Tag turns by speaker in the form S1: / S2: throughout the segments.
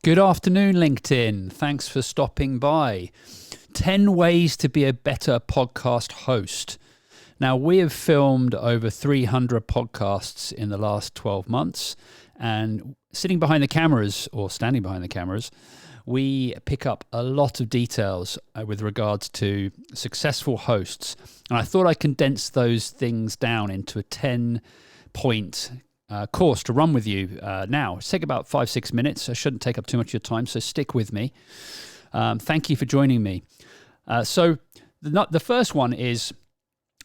S1: Good afternoon, LinkedIn. Thanks for stopping by. 10 ways to be a better podcast host. Now, we have filmed over 300 podcasts in the last 12 months, and sitting behind the cameras or standing behind the cameras, we pick up a lot of details with regards to successful hosts. And I thought I'd condense those things down into a 10-point course to run with you now. It's take about 5-6 minutes. I shouldn't take up too much of your time, so stick with me. Thank you for joining me. So the first one is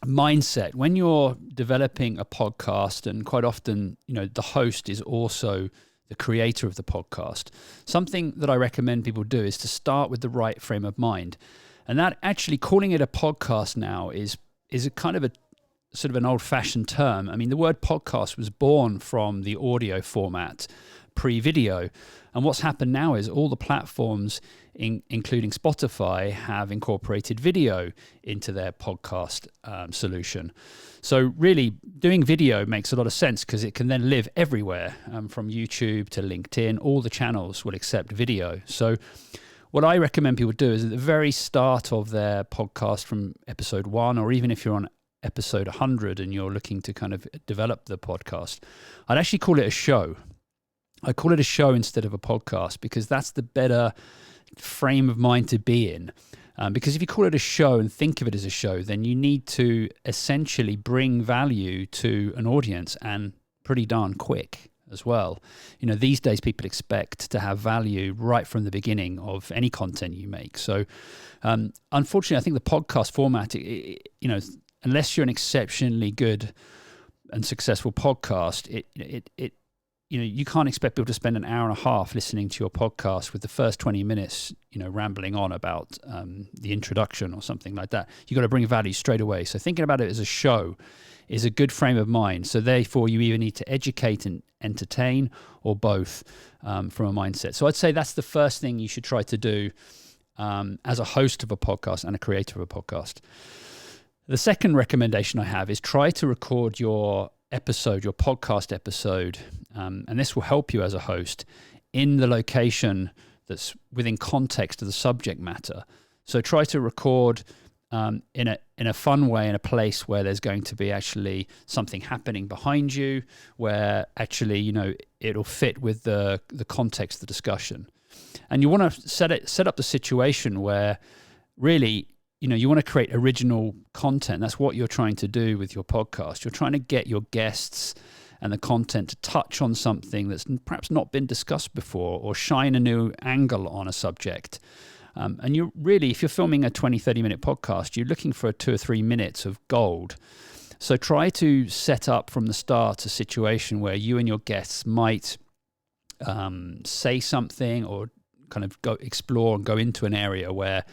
S1: mindset. When you're developing a podcast, and quite often, the host is also the creator of the podcast, something that I recommend people do is to start with the right frame of mind. And that actually, calling it a podcast now is a kind of a sort of an old-fashioned term. I mean, the word podcast was born from the audio format pre-video. And what's happened now is all the platforms, including Spotify, have incorporated video into their podcast solution. So really, doing video makes a lot of sense because it can then live everywhere, from YouTube to LinkedIn. All the channels will accept video. So what I recommend people do is at the very start of their podcast, from episode 1, or even if you're on episode 100 and you're looking to kind of develop the podcast, I'd actually call it a show. I call it a show instead of a podcast because that's the better frame of mind to be in. Because if you call it a show and think of it as a show, then you need to essentially bring value to an audience, and pretty darn quick as well. These days people expect to have value right from the beginning of any content you make. So unfortunately, I think the podcast format, unless you're an exceptionally good and successful podcast, you can't expect people to spend an hour and a half listening to your podcast with the first 20 minutes, rambling on about the introduction or something like that. You've got to bring value straight away. So thinking about it as a show is a good frame of mind. So therefore, you either need to educate and entertain, or both, from a mindset. So I'd say that's the first thing you should try to do as a host of a podcast and a creator of a podcast. The second recommendation I have is try to record your podcast episode, and this will help you as a host, in the location that's within context of the subject matter. So try to record in a fun way, in a place where there's going to be actually something happening behind you, where actually it'll fit with the context of the discussion. And you want to set up the situation where really you want to create original content. That's what you're trying to do with your podcast. You're trying to get your guests and the content to touch on something that's perhaps not been discussed before, or shine a new angle on a subject. And you really, if you're filming a 20, 30-minute podcast, you're looking for 2 or 3 minutes of gold. So try to set up from the start a situation where you and your guests might say something, or kind of go explore and go into an area where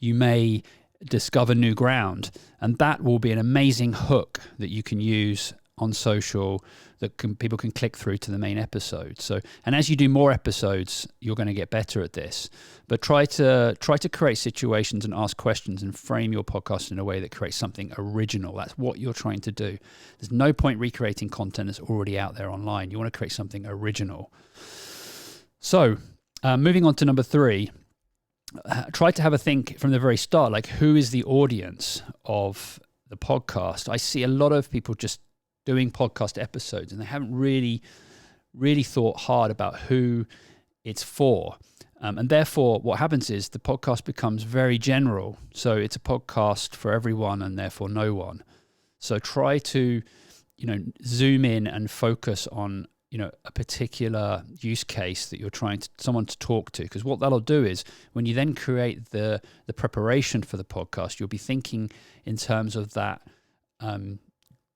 S1: you may discover new ground, and that will be an amazing hook that you can use on social that people can click through to the main episode. So, and as you do more episodes, you're going to get better at this. But try to create situations and ask questions and frame your podcast in a way that creates something original. That's what you're trying to do. There's no point recreating content that's already out there online. You want to create something original. So, moving on to number 3. Try to have a think from the very start, like, who is the audience of the podcast? I see a lot of people just doing podcast episodes, and they haven't really thought hard about who it's for. And therefore, what happens is the podcast becomes very general. So it's a podcast for everyone and therefore no one. So try to, zoom in and focus on a particular use case that you're trying to someone to talk to, because what that'll do is when you then create the preparation for the podcast, you'll be thinking in terms of that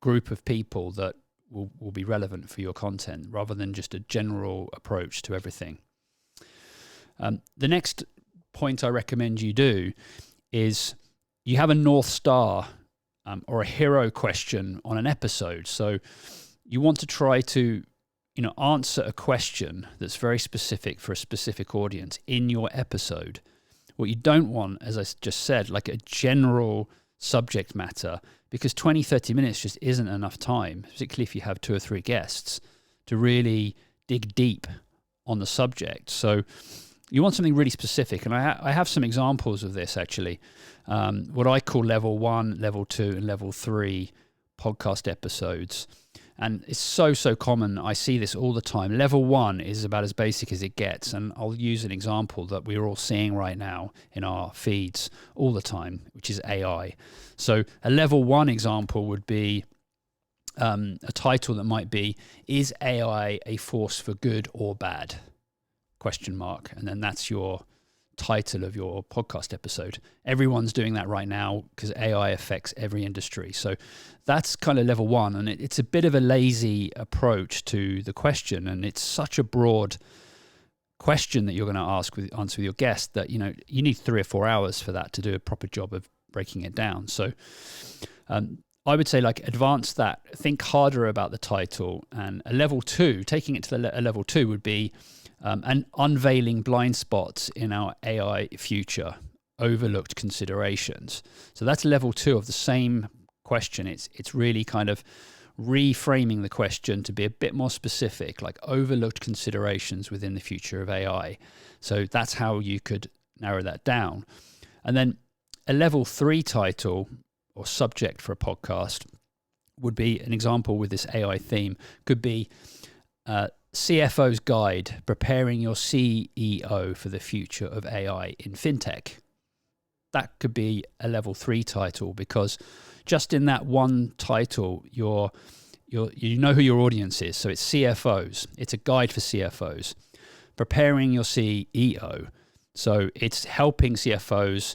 S1: group of people that will be relevant for your content, rather than just a general approach to everything. The next point I recommend you do is you have a North Star or a hero question on an episode. So you want to try to answer a question that's very specific for a specific audience in your episode. What you don't want, as I just said, like a general subject matter, because 20, 30 minutes just isn't enough time, particularly if you have 2 or 3 guests, to really dig deep on the subject. So you want something really specific. And I have some examples of this, actually. What I call level 1, level 2, and level 3 podcast episodes. And it's so common. I see this all the time. Level 1 is about as basic as it gets. And I'll use an example that we're all seeing right now in our feeds all the time, which is AI. So a level 1 example would be a title that might be, is AI a force for good or bad? ? And then that's your title of your podcast episode. Everyone's doing that right now because AI affects every industry. So that's kind of level 1, and it's a bit of a lazy approach to the question, and it's such a broad question that you're going to answer with your guest that you need 3 or 4 hours for that to do a proper job of breaking it down. So I would say, like, advance that, think harder about the title. And a level 2, taking it to a level 2 would be and unveiling blind spots in our AI future, overlooked considerations. So that's level 2 of the same question. It's really kind of reframing the question to be a bit more specific, like overlooked considerations within the future of AI. So that's how you could narrow that down. And then a level 3 title or subject for a podcast would be, an example with this AI theme could be CFO's Guide, Preparing Your CEO for the Future of AI in FinTech. That could be a level 3 title, because just in that one title, you know who your audience is. So it's CFOs. It's a guide for CFOs. Preparing your CEO. So it's helping CFOs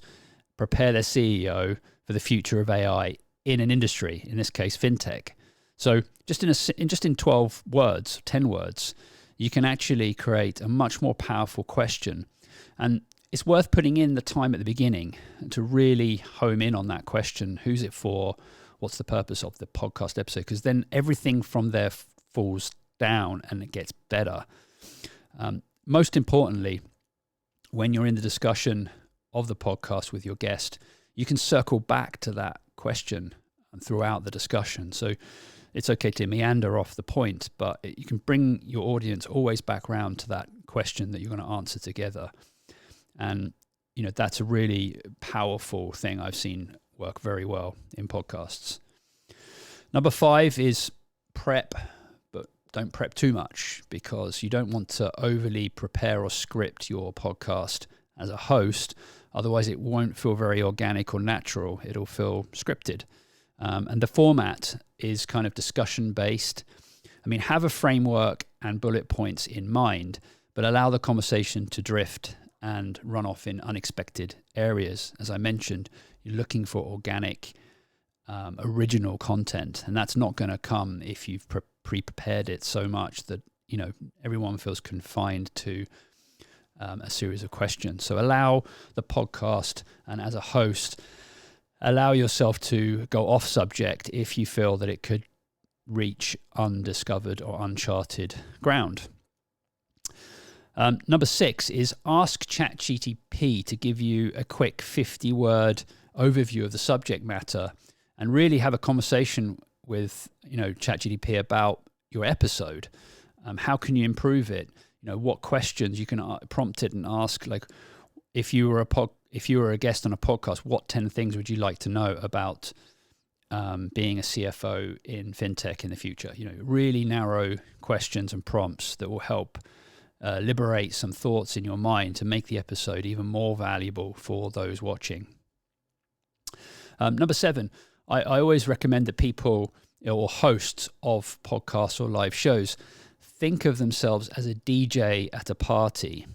S1: prepare their CEO for the future of AI in an industry, in this case, FinTech. So just in 12 words, 10 words, you can actually create a much more powerful question. And it's worth putting in the time at the beginning to really home in on that question. Who's it for? What's the purpose of the podcast episode? Because then everything from there falls down and it gets better. Most importantly, when you're in the discussion of the podcast with your guest, you can circle back to that question throughout the discussion. So it's okay to meander off the point, but you can bring your audience always back around to that question that you're going to answer together. And, that's a really powerful thing I've seen work very well in podcasts. Number 5 is prep, but don't prep too much, because you don't want to overly prepare or script your podcast as a host. Otherwise, it won't feel very organic or natural. It'll feel scripted. And the format is kind of discussion-based. I mean, have a framework and bullet points in mind, but allow the conversation to drift and run off in unexpected areas. As I mentioned, you're looking for organic, original content, and that's not going to come if you've pre-prepared it so much that, everyone feels confined to a series of questions. So allow the podcast, and as a host, allow yourself to go off subject if you feel that it could reach undiscovered or uncharted ground. Number 6 is ask ChatGPT to give you a quick 50-word overview of the subject matter, and really have a conversation with ChatGPT about your episode. How can you improve it? What questions you can prompt it and ask, like, if you were a guest on a podcast, what 10 things would you like to know about being a CFO in FinTech in the future? Really narrow questions and prompts that will help liberate some thoughts in your mind to make the episode even more valuable for those watching. Number 7, I always recommend that people or hosts of podcasts or live shows think of themselves as a DJ at a party.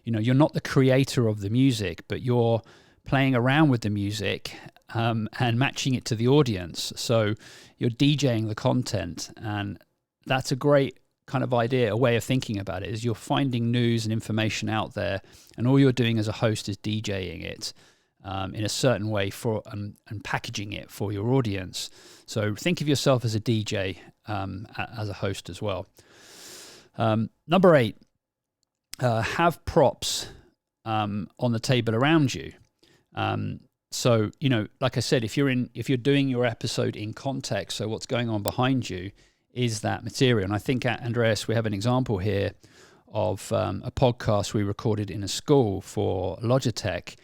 S1: You're not the creator of the music, but you're playing around with the music and matching it to the audience. So you're DJing the content, and that's a great kind of idea, a way of thinking about it, is you're finding news and information out there, and all you're doing as a host is DJing it in a certain way for and packaging it for your audience. So think of yourself as a DJ as a host as well. Number 8, have props on the table around you. So, like I said, if you're doing your episode in context, so what's going on behind you is that material. And I think, Andreas, we have an example here of a podcast we recorded in a school for Logitech.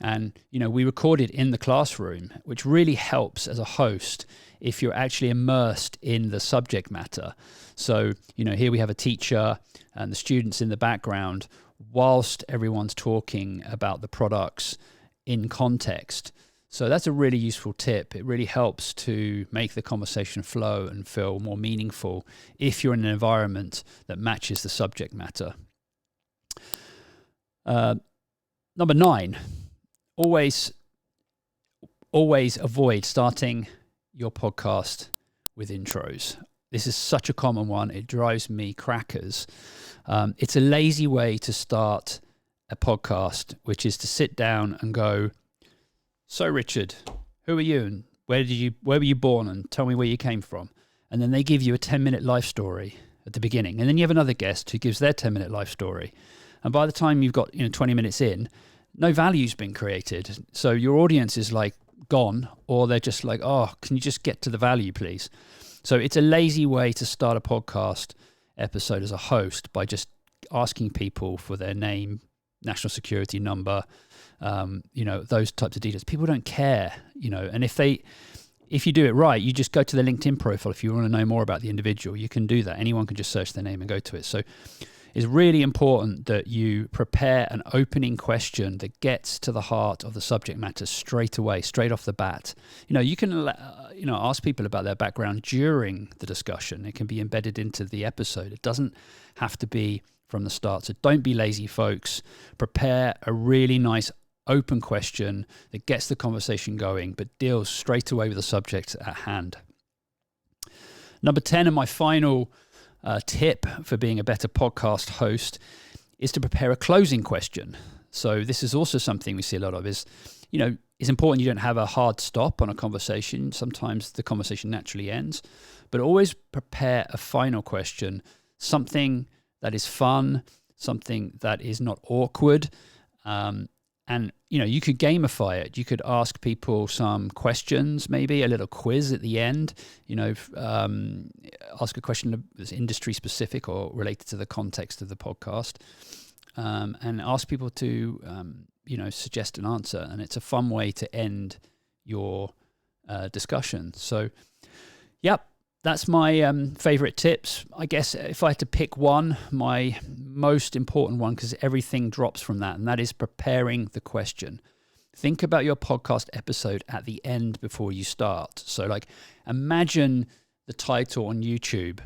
S1: And, we recorded in the classroom, which really helps as a host if you're actually immersed in the subject matter. So, here we have a teacher and the students in the background whilst everyone's talking about the products in context. So that's a really useful tip. It really helps to make the conversation flow and feel more meaningful if you're in an environment that matches the subject matter. Number 9, always avoid starting your podcast with intros. This is such a common one. It drives me crackers. It's a lazy way to start a podcast, which is to sit down and go, "So Richard, who are you and where were you born and tell me where you came from?" And then they give you a 10-minute life story at the beginning. And then you have another guest who gives their 10-minute life story. And by the time you've got 20 minutes in, no value's been created. So your audience is like gone, or they're just like, "Oh, can you just get to the value, please?" So it's a lazy way to start a podcast episode as a host by just asking people for their name, national security number, those types of details. People don't care, and if you do it right, you just go to the LinkedIn profile. If you want to know more about the individual, you can do that. Anyone can just search their name and go to it. So it's really important that you prepare an opening question that gets to the heart of the subject matter straight away, straight off the bat. You can ask people about their background during the discussion. It can be embedded into the episode. It doesn't have to be from the start. So don't be lazy, folks. Prepare a really nice open question that gets the conversation going, but deals straight away with the subject at hand. Number 10, and my final tip for being a better podcast host, is to prepare a closing question. So this is also something we see a lot of is, it's important you don't have a hard stop on a conversation. Sometimes the conversation naturally ends, but always prepare a final question, something that is fun, something that is not awkward. And, you could gamify it. You could ask people some questions, maybe a little quiz at the end, ask a question that's industry specific or related to the context of the podcast, and ask people to, suggest an answer. And it's a fun way to end your discussion. So, yep. That's my favorite tips. I guess if I had to pick one, my most important one, because everything drops from that, and that is preparing the question. Think about your podcast episode at the end before you start. So imagine the title on YouTube.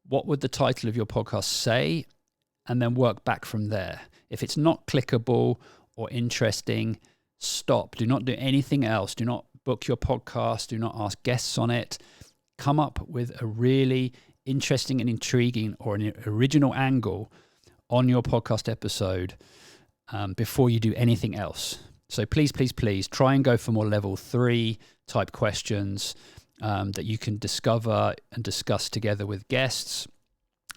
S1: What would the title of your podcast say? And then work back from there. If it's not clickable or interesting, stop. Do not do anything else. Do not book your podcast. Do not ask guests on it. Come up with a really interesting and intriguing or an original angle on your podcast episode before you do anything else. So please try and go for more level 3 type questions that you can discover and discuss together with guests,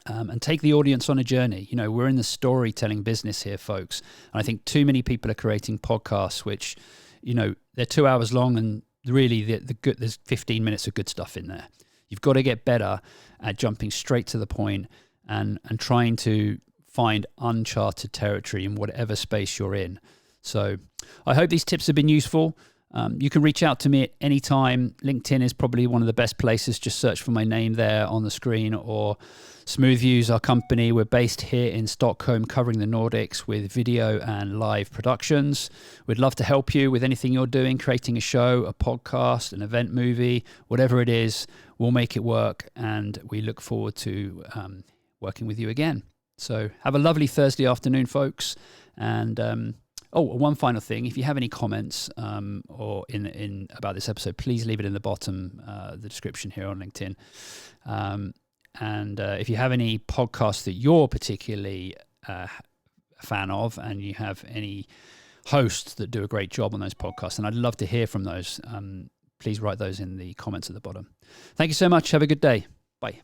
S1: and take the audience on a journey. We're in the storytelling business here, folks. And I think too many people are creating podcasts which, they're 2 hours long, and really there's 15 minutes of good stuff in there. You've got to get better at jumping straight to the point and trying to find uncharted territory in whatever space you're in. So I hope these tips have been useful. You can reach out to me at any time. LinkedIn is probably one of the best places. Just search for my name there on the screen, or Smooth Views, our company. We're based here in Stockholm, covering the Nordics with video and live productions. We'd love to help you with anything you're doing, creating a show, a podcast, an event movie, whatever it is. We'll make it work, and we look forward to working with you again. So have a lovely Thursday afternoon, folks. And one final thing. If you have any comments or in about this episode, please leave it in the bottom, the description here on LinkedIn. And if you have any podcasts that you're particularly a fan of, and you have any hosts that do a great job on those podcasts, and I'd love to hear from those, please write those in the comments at the bottom. Thank you so much. Have a good day. Bye.